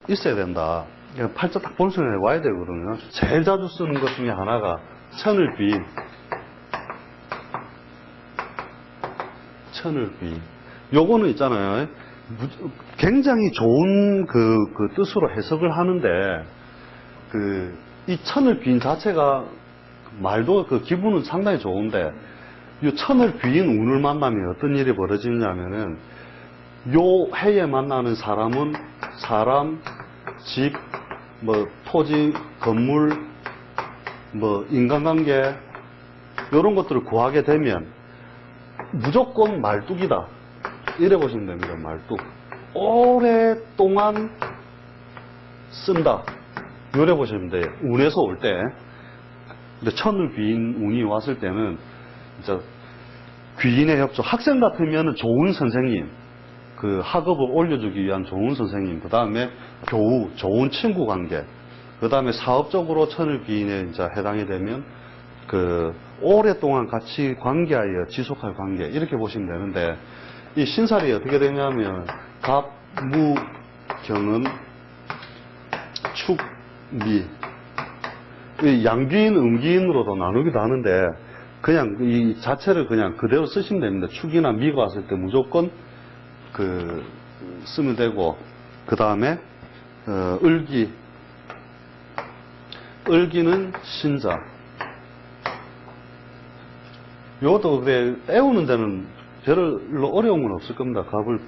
있어야 된다. 팔자 딱 본성에 와야 되거든요. 제일 자주 쓰는 것 중에 하나가 천을귀. 천을귀. 요거는 있잖아요. 굉장히 좋은 그 뜻으로 해석을 하는데, 이 천을귀인 자체가 말도 그 기분은 상당히 좋은데, 이 천을귀인 운을 만나면 어떤 일이 벌어지냐면은, 요 해에 만나는 사람은 사람, 집, 뭐 토지, 건물, 뭐 인간관계 이런 것들을 구하게 되면 무조건 말뚝이다. 이래 보시면 됩니다. 말뚝. 오랫동안 쓴다. 이래 보시면 돼요. 운에서 올 때. 근데 천을귀인 운이 왔을 때는 진짜 귀인의 협조. 학생 같으면 좋은 선생님. 그 학업을 올려주기 위한 좋은 선생님, 그 다음에 교우, 좋은 친구 관계, 그 다음에 사업적으로 천을귀인에 이제 해당이 되면 그 오랫동안 같이 관계하여 지속할 관계 이렇게 보시면 되는데 이 신살이 어떻게 되냐면 갑, 무, 경은, 축, 미 양귀인, 음귀인으로도 나누기도 하는데 그냥 이 자체를 그냥 그대로 쓰시면 됩니다. 축이나 미가 왔을 때 무조건 쓰면 되고, 그 다음에, 을기. 을기는 신자. 요것도 그래, 때우는 데는 별로 어려운 건 없을 겁니다. 갑을.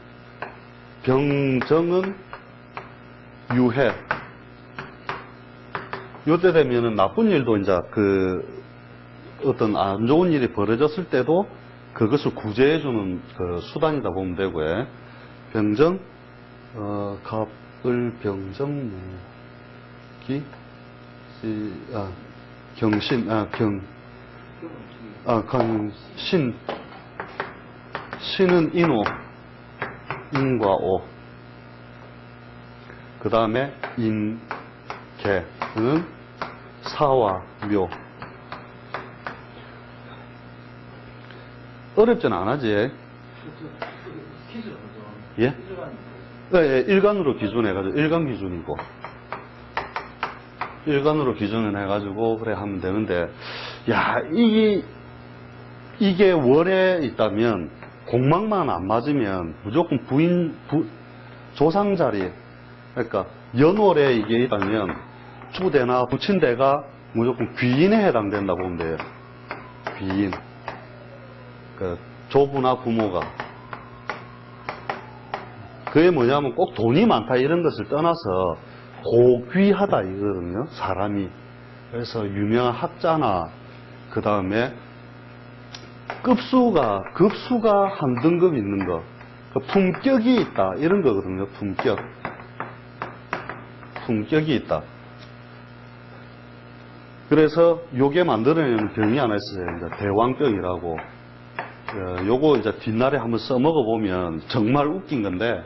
병정은 유해. 요때 되면은 나쁜 일도 이제 어떤 안 좋은 일이 벌어졌을 때도 그것을 구제해주는 그 수단이다 보면 되고요. 병정, 갑, 을, 병정, 기, 경신, 신. 신은 인오, 인과 오. 그 다음에 인, 개는 사와 묘. 어렵진 않아지. 예? 네, 일간으로 기준해가지고, 일간 기준이고. 일간으로 기준을 해가지고, 그래 하면 되는데, 야, 이게 월에 있다면, 공망만 안 맞으면, 무조건 조상 자리, 그러니까, 연월에 이게 있다면, 주대나 부친대가 무조건 귀인에 해당된다고 보면 돼요. 귀인. 조부나 부모가. 그게 뭐냐면 꼭 돈이 많다 이런 것을 떠나서 고귀하다 이거거든요. 사람이. 그래서 유명한 학자나 그 다음에 급수가 한 등급 있는 거. 품격이 있다 이런 거거든요. 품격이 있다. 그래서 요게 만들어내는 병이 하나 있어요. 대왕병이라고. 요거 이제 뒷날에 한번 써먹어 보면 정말 웃긴 건데,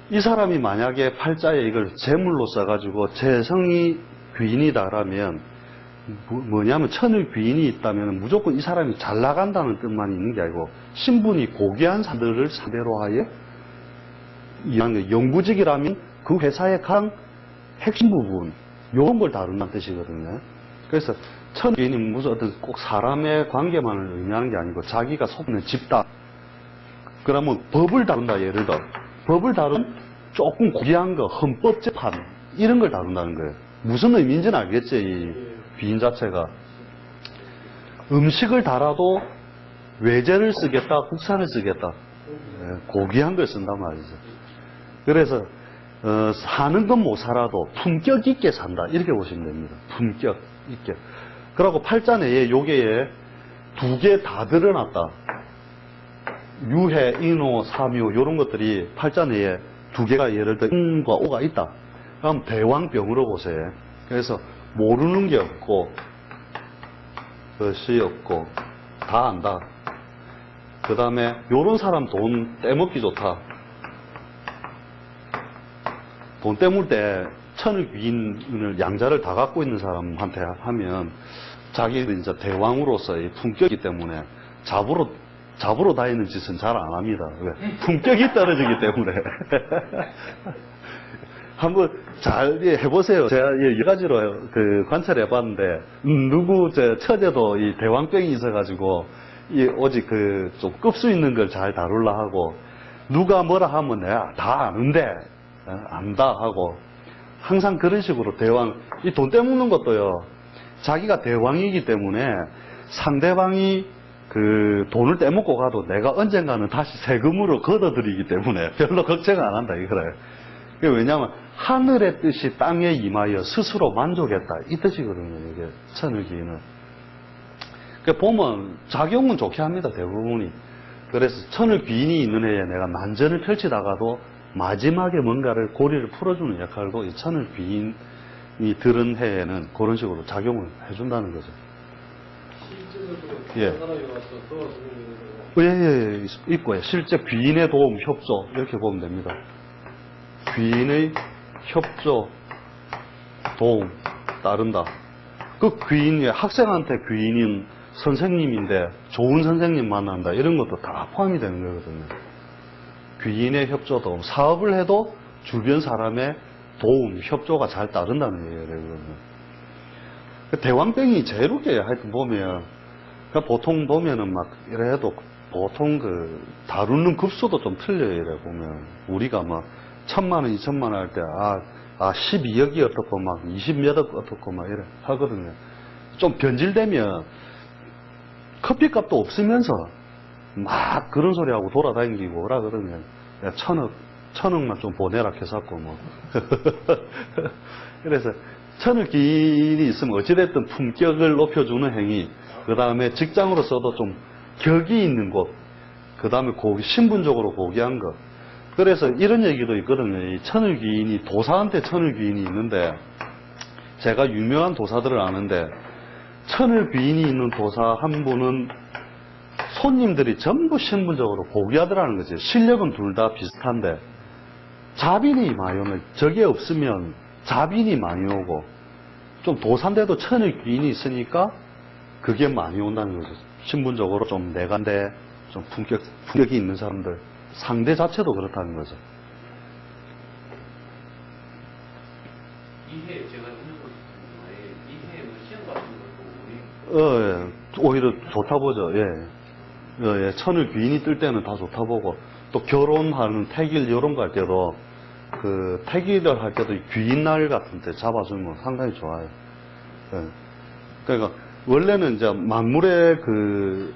이 사람이 만약에 팔자에 이걸 제물로 써가지고 재성이 귀인이다라면 뭐냐면 천을 귀인이 있다면 무조건 이 사람이 잘 나간다는 뜻만 있는 게 아니고 신분이 고귀한 사람들을 상대로 하여 영구직이라면 그 회사의 가장 핵심 부분 이런 걸 다룬다는 뜻이거든요. 그래서 천귀인이 무슨 어떤 꼭 사람의 관계만을 의미하는 게 아니고 자기가 속는 집단. 그러면 법을 다룬다 예를 들어. 법을 다룬 조금 고귀한 거, 헌법재판 이런 걸 다룬다는 거예요. 무슨 의미인지는 알겠지 이 귀인 자체가. 음식을 달아도 외제를 쓰겠다, 국산을 쓰겠다. 고귀한 걸 쓴단 말이죠. 그래서 사는 건 못 살아도 품격 있게 산다 이렇게 보시면 됩니다. 품격 있게. 그리고 팔자 내에 요게에 두 개 다 드러났다. 유해, 인호, 사묘 이런 것들이 팔자 내에 두 개가 예를 들어 인과 오가 있다. 그럼 대왕병으로 보세요. 그래서 모르는 게 없고 것이 없고 다 안다. 그 다음에 요런 사람 돈 떼먹기 좋다. 돈 떼물 때 천을 귀인을 양자를 다 갖고 있는 사람한테 하면 자기는 이제 대왕으로서의 품격이기 때문에 잡으러 다니는 짓은 잘 안 합니다. 왜? 품격이 떨어지기 때문에. 한번 잘 해보세요. 제가 여러 가지로 관찰해 봤는데, 누구, 처제도 이 대왕병이 있어가지고, 오직 좀 급수 있는 걸 잘 다룰라 하고, 누가 뭐라 하면 내가 다 아는데, 안다 하고, 항상 그런 식으로 이 돈 떼먹는 것도요, 자기가 대왕이기 때문에 상대방이 돈을 떼먹고 가도 내가 언젠가는 다시 세금으로 걷어들이기 때문에 별로 걱정 안 한다 이거래요. 왜냐하면 하늘의 뜻이 땅에 임하여 스스로 만족했다 이 뜻이거든요. 이게 천을기인은. 보면 작용은 좋게 합니다. 대부분이. 그래서 천을귀인이 있는 해에 내가 난전을 펼치다가도 마지막에 뭔가를 고리를 풀어주는 역할도 이 천을귀인이 들은 해에는 그런 식으로 작용을 해준다는 거죠. 예. 예, 있고요. 실제 귀인의 도움, 협조 이렇게 보면 됩니다. 귀인의 협조, 도움 따른다. 그 귀인이 학생한테 귀인인 선생님인데 좋은 선생님 만난다 이런 것도 다 포함이 되는 거거든요. 귀인의 협조, 도움. 사업을 해도 주변 사람의 도움, 협조가 잘 따른다는 얘기예요. 대왕병이 제일 웃겨요. 하여튼 보면 보통 보면은 막 이래 해도 보통 다루는 급수도 좀 틀려요. 이래 보면 우리가 막 1,000만 원, 2,000만 원 할 때 12억이 어떻고 막 20몇억 어떻고 막 이래 하거든요. 좀 변질되면 커피값도 없으면서 막 그런 소리 하고 돌아다니고 오라 그러면 야, 1,000억만 좀 보내라 해서고 뭐. 그래서 천을기인이 있으면 어찌됐든 품격을 높여주는 행위, 그 다음에 직장으로서도 좀 격이 있는 곳, 그 다음에 신분적으로 고귀한 것. 그래서 이런 얘기도 있거든요. 이 천을귀인이, 도사한테 천을귀인이 있는데, 제가 유명한 도사들을 아는데, 천을귀인이 있는 도사 한 분은 손님들이 전부 신분적으로 고귀하더라는 거죠. 실력은 둘 다 비슷한데, 자빈이 많이 오면, 저게 없으면 자빈이 많이 오고, 좀 도사인데도 천을귀인이 있으니까, 그게 많이 온다는 거죠. 신분적으로 좀 내간데, 좀 품격이 있는 사람들. 상대 자체도 그렇다는 거죠. 이해 제가 듣고 싶은데 이해는 시험 같은 것도 우리 오히려 좋다 보죠. 예. 천을 귀인이 뜰 때는 다 좋다 보고 또 결혼하는 태길 이런 거 할 때도 태길을 할 때도 귀인 날 같은 때 잡아주면 상당히 좋아요. 예. 그러니까 원래는 이제 만물의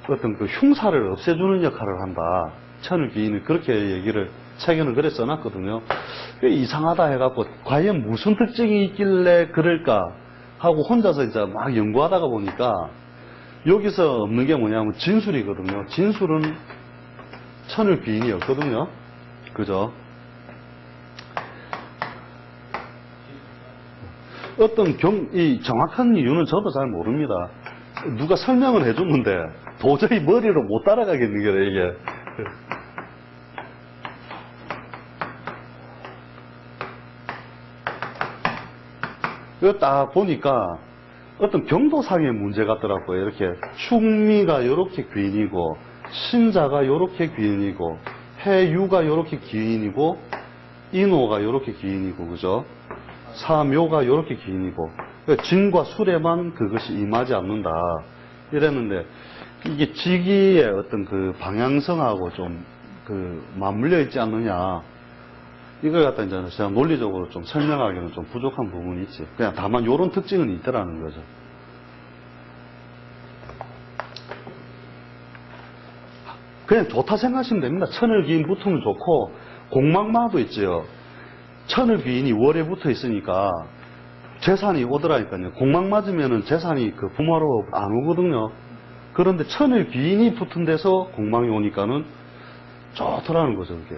어떤 흉사를 없애주는 역할을 한다. 천을귀인은 그렇게 얘기를 책에는 그래 써놨거든요. 이상하다 해갖고 과연 무슨 특징이 있길래 그럴까 하고 혼자서 이제 막 연구하다가 보니까 여기서 없는 게 뭐냐면 진술이거든요. 진술은 천을귀인이었거든요. 그죠? 이 정확한 이유는 저도 잘 모릅니다. 누가 설명을 해줬는데 도저히 머리로 못 따라가겠는 거예요, 이게. 이거 딱 보니까 어떤 경도상의 문제 같더라고요. 이렇게 충미가 이렇게 귀인이고, 신자가 이렇게 귀인이고, 해유가 이렇게 귀인이고, 인호가 이렇게 귀인이고, 그죠? 사묘가 이렇게 귀인이고, 진과 술에만 그것이 임하지 않는다. 이랬는데, 이게 지기의 어떤 방향성하고 좀 맞물려 있지 않느냐. 이걸 갖다 이제 제가 논리적으로 좀 설명하기는 좀 부족한 부분이 있지. 그냥 다만 이런 특징은 있더라는 거죠. 그냥 좋다 생각하시면 됩니다. 천을귀인 붙으면 좋고, 공망마도 있죠. 천을귀인이 월에 붙어 있으니까 재산이 오더라니까요. 공망 맞으면은 재산이 부모로 안 오거든요. 그런데 천을귀인이 붙은 데서 공망이 오니까는 좋더라는 거죠, 그게.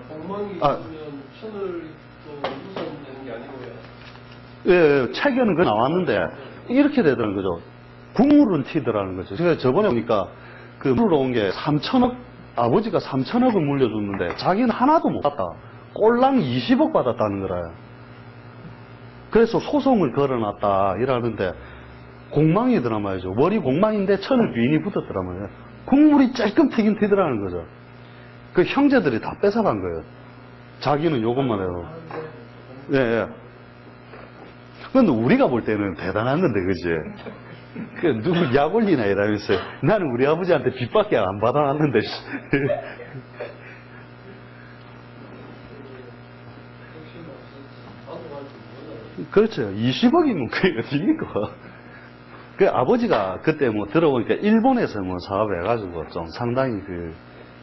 공망이 있으면 천을 또 우선되는 게 아니고요. 예, 책에는 그 나왔는데 이렇게 되더라는 거죠. 국물은 튀더라는 거죠. 제가 저번에 보니까 물어온 게 3천억, 아버지가 3천억을 물려줬는데 자기는 하나도 못 받았다. 꼴랑 20억 받았다는 거라요. 그래서 소송을 걸어놨다 이러는데 공망이더란 말이죠. 월이 공망인데 천을귀인이 붙었더란 말이에요. 국물이 쬐끔 튀긴 튀더라는 거죠. 그 형제들이 다 뺏어간 거예요. 자기는 요것만 해요. 예, 예. 근데 우리가 볼 때는 대단한 건데, 그지? 그, 누구 약 올리나 이러면서. 나는 우리 아버지한테 빚밖에 안 받아놨는데, 씨. 그렇죠. 20억이면 그게 어디입니까? 그 아버지가 그때 뭐 들어보니까 일본에서 뭐 사업해가지고 좀 상당히 그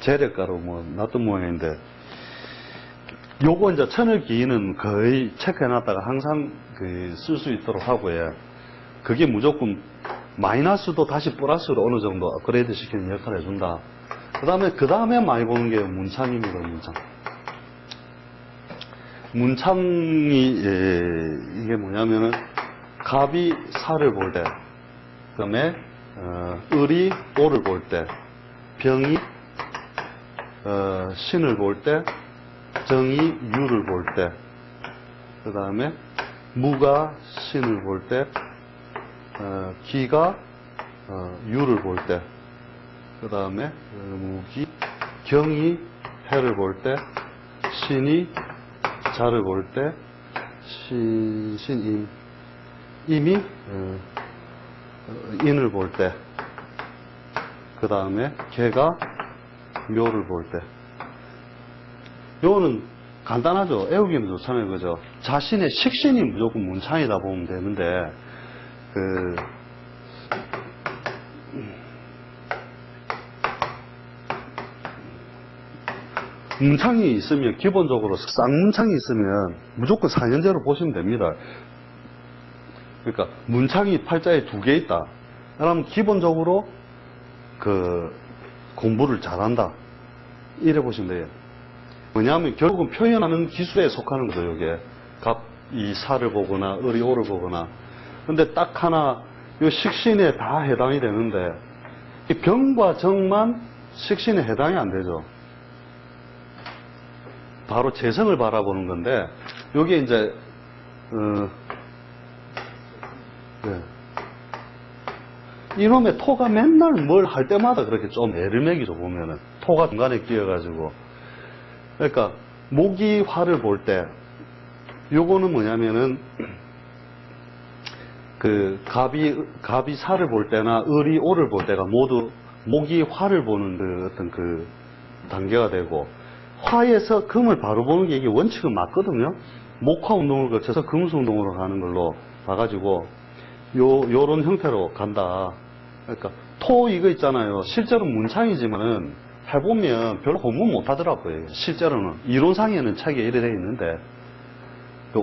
재력가로 뭐 놨던 모양인데, 요거 이제 천을기인은 거의 체크해놨다가 항상 그 쓸 수 있도록 하고요. 그게 무조건 마이너스도 다시 플러스로 어느 정도 업그레이드 시키는 역할을 해준다. 그 다음에 많이 보는 게 문창입니다, 문창. 문창이, 이게 뭐냐면은, 갑이 사를 볼 때, 그 다음에, 을이 오를 볼 때, 병이, 신을 볼 때, 정이 유를 볼 때, 그 다음에, 무가 신을 볼 때, 기가, 유를 볼 때, 그 다음에, 무기, 경이 해를 볼 때, 신이 자를 볼 때, 임이 인을 볼 때, 그 다음에 개가 묘를 볼 때. 요거는 간단하죠. 애우기는 좋잖아요. 그죠? 자신의 식신이 무조건 문창이다 보면 되는데, 문창이 있으면, 기본적으로 쌍문창이 있으면 무조건 4년제로 보시면 됩니다. 그러니까 문창이 팔자에 2개 있다. 그러면 기본적으로 공부를 잘한다. 이래 보시면 돼요. 뭐냐면 결국은 표현하는 기술에 속하는 거죠. 이게 이 사를 보거나 을이 오를 보거나. 근데 딱 하나 이 식신에 다 해당이 되는데, 이 병과 정만 식신에 해당이 안 되죠. 바로 재성을 바라보는 건데, 여기에 이제, 이놈의 토가 맨날 뭘 할 때마다 그렇게 좀 애를 먹이죠, 보면은. 토가 중간에 끼어가지고. 그러니까, 목이 화를 볼 때, 요거는 뭐냐면은, 갑이 사를 볼 때나 을이 오를 볼 때가 모두 목이 화를 보는 어떤 단계가 되고, 화에서 금을 바로 보는 게 이게 원칙은 맞거든요. 목화 운동을 거쳐서 금수 운동으로 가는 걸로 봐가지고 요런 형태로 간다. 그러니까 토 이거 있잖아요. 실제로 문창이지만은 해보면 별로 공부 못 하더라고요. 실제로는 이론상에는 책에 이래 돼 있는데,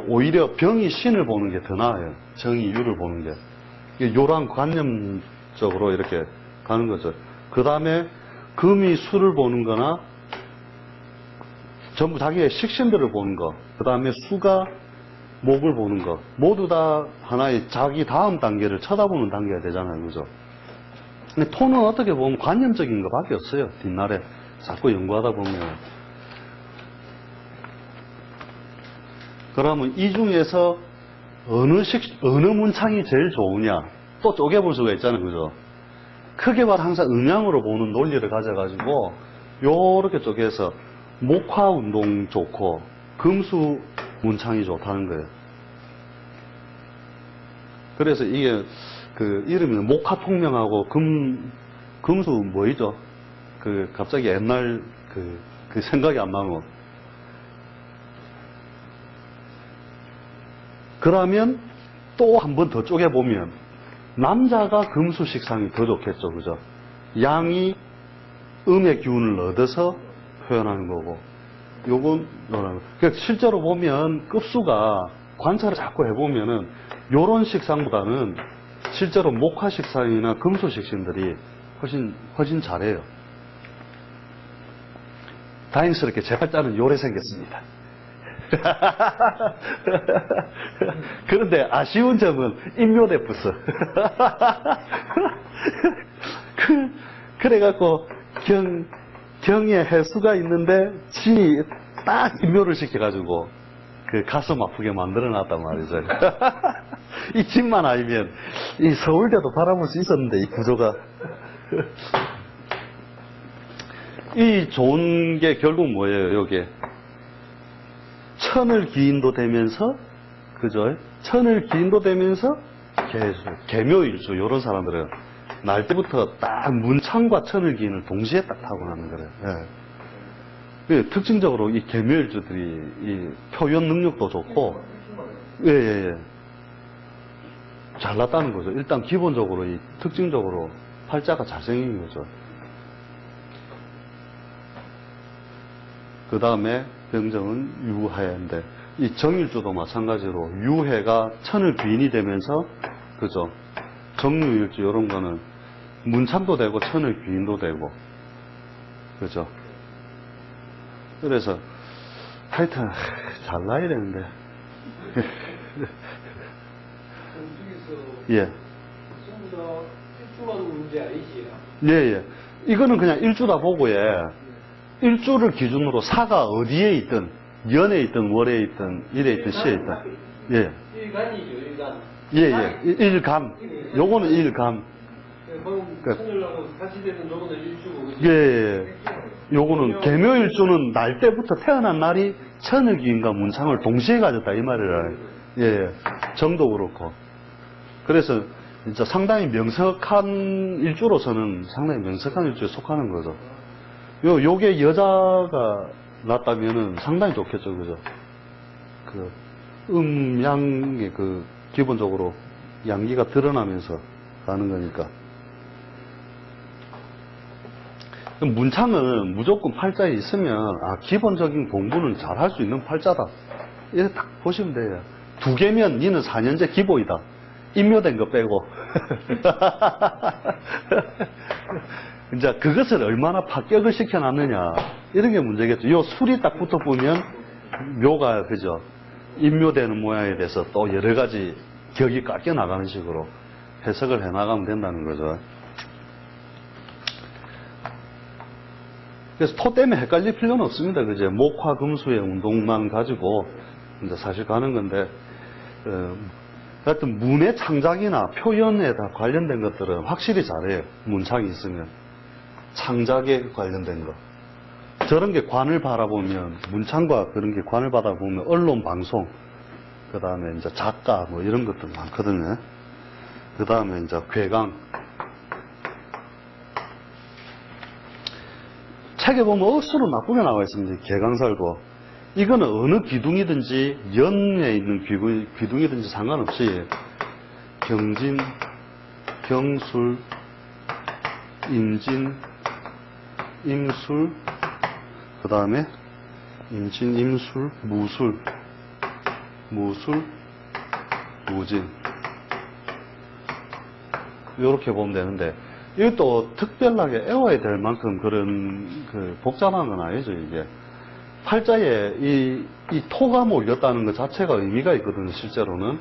오히려 병이 신을 보는 게 더 나아요. 정이 유를 보는 게. 요런 관념적으로 이렇게 가는 거죠. 그 다음에 금이 수를 보는 거나 전부 자기의 식신들을 보는 거, 그 다음에 수가 목을 보는 거, 모두 다 하나의 자기 다음 단계를 쳐다보는 단계가 되잖아요. 그죠? 근데 토는 어떻게 보면 관념적인 거 밖에 없어요. 뒷날에 자꾸 연구하다 보면. 그러면 이 중에서 어느 문창이 제일 좋으냐? 또 쪼개볼 수가 있잖아요. 그죠? 크게 봐도 항상 음양으로 보는 논리를 가져가지고, 요렇게 쪼개서 목화 운동 좋고 금수 문창이 좋다는 거예요. 그래서 이게 이름이 목화 통명하고 금수 뭐이죠? 갑자기 옛날 생각이 안 나고. 그러면 또 한 번 더 쪼개보면 남자가 금수 식상이 더 좋겠죠. 그죠? 양이 음의 기운을 얻어서 표현하는 거고, 요건 그러니까 실제로 보면 급수가 관찰을 자꾸 해보면은 요런 식상보다는 실제로 목화 식상이나 금수 식신들이 훨씬 잘해요. 다행스럽게 제 팔자는 요래 생겼습니다. 그런데 아쉬운 점은 인묘대프스. 그래갖고 경에 해수가 있는데 진이 딱 인묘를 시켜가지고 가슴 아프게 만들어놨단 말이죠. 이 집만 아니면 이 서울대도 바라볼 수 있었는데, 이 구조가. 이 좋은 게 결국 뭐예요? 요게 천을 기인도 되면서, 그죠? 천을 기인도 되면서 개묘일주, 요런 사람들은 날 때부터 딱 문창과 천을 기인을 동시에 딱 타고나는 거래요. 예. 특징적으로 이 개묘일주들이 이 표현 능력도 좋고, 예. 잘났다는 거죠. 일단 기본적으로 이 특징적으로 팔자가 잘생긴 거죠. 그 다음에 병정은 유해인데, 이 정일주도 마찬가지로 유해가 천을 귀인이 되면서, 그죠? 정유일주 이런 거는 문창도 되고 천을 귀인도 되고, 그죠? 그래서 하여튼 잘 나야 되는데. 예. 전부 다 일주만 문제 아니지? 예. 이거는 그냥 일주다 보고, 예. 일주를 기준으로 사가 어디에 있든, 연에 있든, 월에 있든, 일에 있든, 시에 있든. 예. 일간이죠, 일간. 예. 일간. 요거는 일간. 그럼 천일하고 같이 되는 요거는 일주고, 그지? 예. 요거는 개묘일주는 날 때부터 태어난 날이 천을기인과 문창을 동시에 가졌다 이 말이라. 예. 정도 그렇고. 그래서 진짜 상당히 명석한 일주로서는 상당히 명석한 일주에 속하는 거죠. 요게 여자가 났다면은 상당히 좋겠죠, 그죠? 양의 기본적으로 양기가 드러나면서 가는 거니까. 문창은 무조건 팔자에 있으면, 기본적인 공부는 잘 할 수 있는 팔자다. 이렇게 딱 보시면 돼요. 2개면 니는 4년제 기보이다. 임묘된 거 빼고. 이제 그것을 얼마나 합격을 시켜놨느냐. 이런 게 문제겠죠. 요 술이 딱 붙어 보면 묘가, 그죠? 임묘되는 모양에 대해서 또 여러 가지 격이 깎여 나가는 식으로 해석을 해 나가면 된다는 거죠. 그래서 토 때문에 헷갈릴 필요는 없습니다. 그죠? 목화 금수의 운동만 가지고 이제 사실 가는 건데, 하여튼 문의 창작이나 표현에 다 관련된 것들은 확실히 잘해요. 문창이 있으면. 창작에 관련된 거. 저런 게 관을 바라보면, 문창과 그런 게 관을 바라보면 언론, 방송, 그 다음에 이제 작가, 뭐 이런 것들 많거든요. 그 다음에 이제 괴강. 책에 보면 억수로 나쁘게 나와 있습니다. 개강살도. 이거는 어느 기둥이든지, 연에 있는 기둥이든지 상관없이, 경진, 경술, 임진, 임술, 그 다음에 임진, 임술, 무술, 무진. 이렇게 보면 되는데, 이것도 특별하게 애워야 될 만큼 그런 복잡한 건 아니죠, 이게. 팔자에 이 토가 몰렸다는 것 자체가 의미가 있거든요, 실제로는.